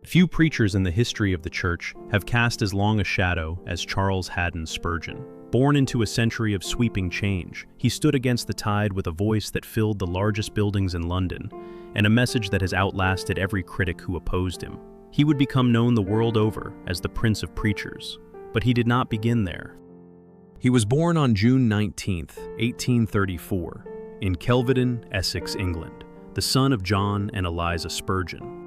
Few preachers in the history of the church have cast as long a shadow as Charles Haddon Spurgeon. Born into a century of sweeping change, he stood against the tide with a voice that filled the largest buildings in London and a message that has outlasted every critic who opposed him. He would become known the world over as the Prince of Preachers, but he did not begin there. He was born on June 19, 1834, in Kelvedon, Essex, England, the son of John and Eliza Spurgeon.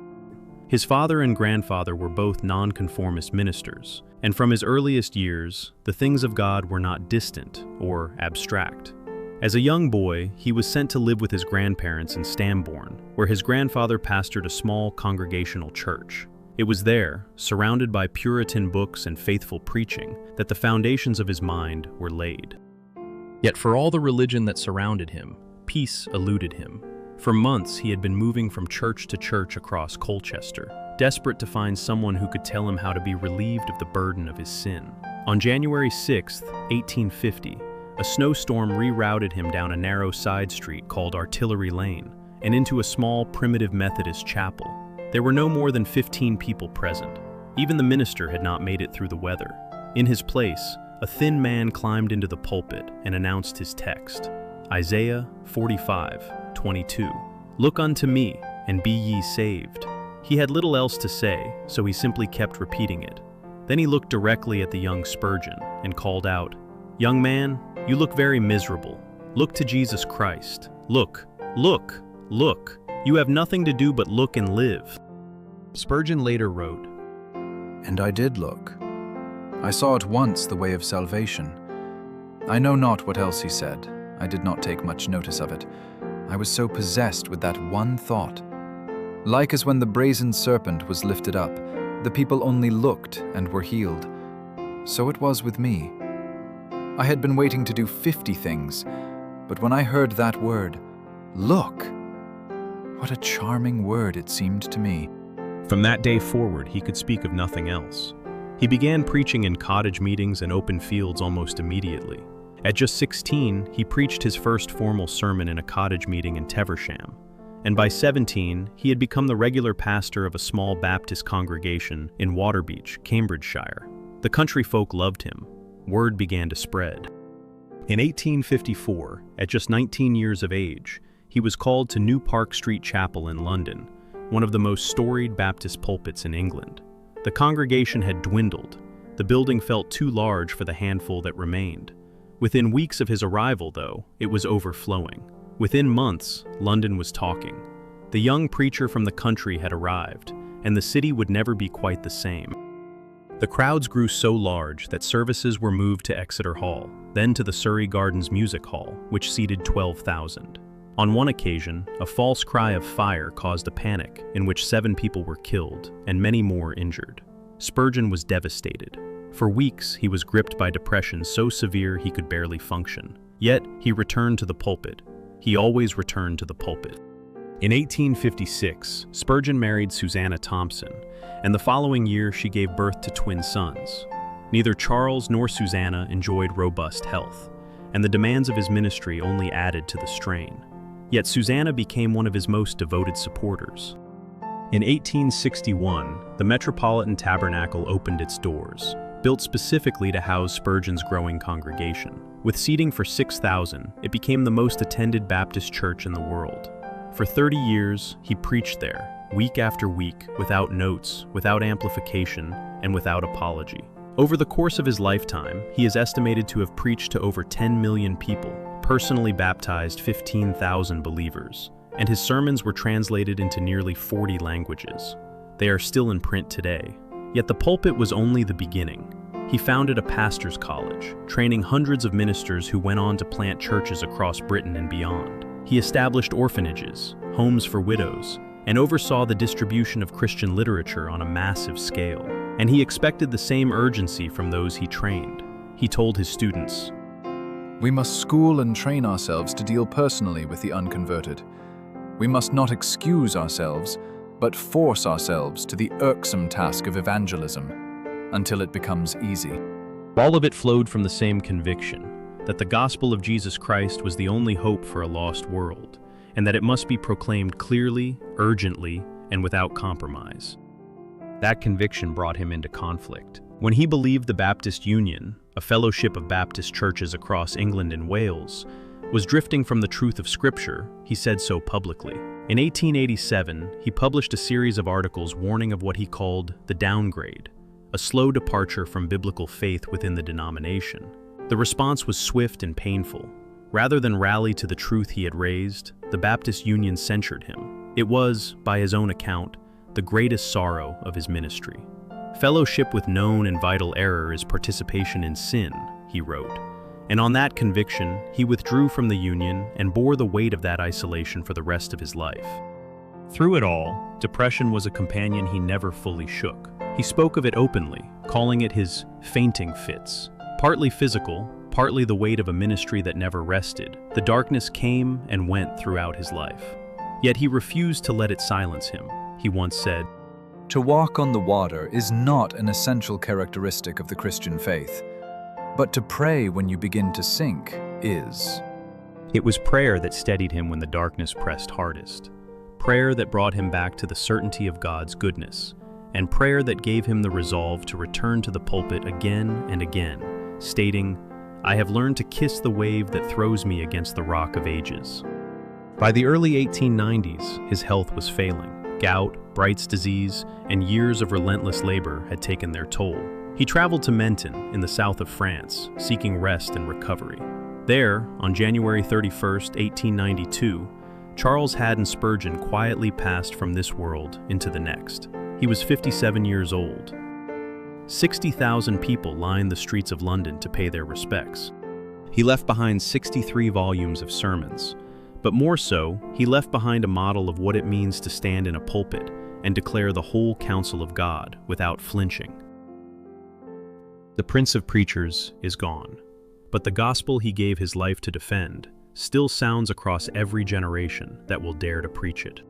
His father and grandfather were both nonconformist ministers, and from his earliest years, the things of God were not distant or abstract. As a young boy, he was sent to live with his grandparents in Stambourne, where his grandfather pastored a small congregational church. It was there, surrounded by Puritan books and faithful preaching, that the foundations of his mind were laid. Yet for all the religion that surrounded him, peace eluded him. For months, he had been moving from church to church across Colchester, desperate to find someone who could tell him how to be relieved of the burden of his sin. On January 6, 1850, a snowstorm rerouted him down a narrow side street called Artillery Lane and into a small primitive Methodist chapel. There were no more than 15 people present. Even the minister had not made it through the weather. In his place, a thin man climbed into the pulpit and announced his text, Isaiah 45:22. "Look unto me, and be ye saved." He had little else to say, so he simply kept repeating it. Then he looked directly at the young Spurgeon and called out, "Young man, you look very miserable. Look to Jesus Christ. Look, look, look. You have nothing to do but look and live." Spurgeon later wrote, "And I did look. I saw at once the way of salvation. I know not what else he said. I did not take much notice of it. I was so possessed with that one thought. Like as when the brazen serpent was lifted up, the people only looked and were healed. So it was with me. I had been waiting to do 50 things, but when I heard that word, 'Look,' what a charming word it seemed to me." From that day forward, he could speak of nothing else. He began preaching in cottage meetings and open fields almost immediately. At just 16, he preached his first formal sermon in a cottage meeting in Teversham, and by 17, he had become the regular pastor of a small Baptist congregation in Waterbeach, Cambridgeshire. The country folk loved him. Word began to spread. In 1854, at just 19 years of age, he was called to New Park Street Chapel in London, one of the most storied Baptist pulpits in England. The congregation had dwindled. The building felt too large for the handful that remained. Within weeks of his arrival, though, it was overflowing. Within months, London was talking. The young preacher from the country had arrived, and the city would never be quite the same. The crowds grew so large that services were moved to Exeter Hall, then to the Surrey Gardens Music Hall, which seated 12,000. On one occasion, a false cry of fire caused a panic in which 7 people were killed and many more injured. Spurgeon was devastated. For weeks, he was gripped by depression so severe he could barely function. Yet, he returned to the pulpit. He always returned to the pulpit. In 1856, Spurgeon married Susanna Thompson, and the following year she gave birth to twin sons. Neither Charles nor Susanna enjoyed robust health, and the demands of his ministry only added to the strain. Yet Susanna became one of his most devoted supporters. In 1861, the Metropolitan Tabernacle opened its doors, built specifically to house Spurgeon's growing congregation. With seating for 6,000, it became the most attended Baptist church in the world. For 30 years, he preached there, week after week, without notes, without amplification, and without apology. Over the course of his lifetime, he is estimated to have preached to over 10 million people, personally baptized 15,000 believers, and his sermons were translated into nearly 40 languages. They are still in print today. Yet the pulpit was only the beginning. He founded a pastor's college, training hundreds of ministers who went on to plant churches across Britain and beyond. He established orphanages, homes for widows, and oversaw the distribution of Christian literature on a massive scale. And he expected the same urgency from those he trained. He told his students, "We must school and train ourselves to deal personally with the unconverted. We must not excuse ourselves, but force ourselves to the irksome task of evangelism until it becomes easy." All of it flowed from the same conviction, that the gospel of Jesus Christ was the only hope for a lost world, and that it must be proclaimed clearly, urgently, and without compromise. That conviction brought him into conflict. When he believed the Baptist Union, a fellowship of Baptist churches across England and Wales, was drifting from the truth of Scripture, he said so publicly. In 1887, he published a series of articles warning of what he called the downgrade, a slow departure from biblical faith within the denomination. The response was swift and painful. Rather than rally to the truth he had raised, the Baptist Union censured him. It was, by his own account, the greatest sorrow of his ministry. Fellowship with known and vital error is participation in sin, he wrote. And on that conviction, he withdrew from the Union and bore the weight of that isolation for the rest of his life. Through it all, depression was a companion he never fully shook. He spoke of it openly, calling it his fainting fits. Partly physical, partly the weight of a ministry that never rested, the darkness came and went throughout his life. Yet he refused to let it silence him. He once said, To walk on the water is not an essential characteristic of the Christian faith, but to pray when you begin to sink is. It was prayer that steadied him when the darkness pressed hardest, prayer that brought him back to the certainty of God's goodness, and prayer that gave him the resolve to return to the pulpit again and again, stating, I have learned to kiss the wave that throws me against the rock of ages. By the early 1890s, his health was failing. Gout, Bright's disease, and years of relentless labor had taken their toll. He traveled to Menton in the south of France, seeking rest and recovery. There, on January 31, 1892, Charles Haddon Spurgeon quietly passed from this world into the next. He was 57 years old. 60,000 people lined the streets of London to pay their respects. He left behind 63 volumes of sermons, but more so, he left behind a model of what it means to stand in a pulpit and declare the whole counsel of God without flinching. The Prince of Preachers is gone, but the gospel he gave his life to defend still sounds across every generation that will dare to preach it.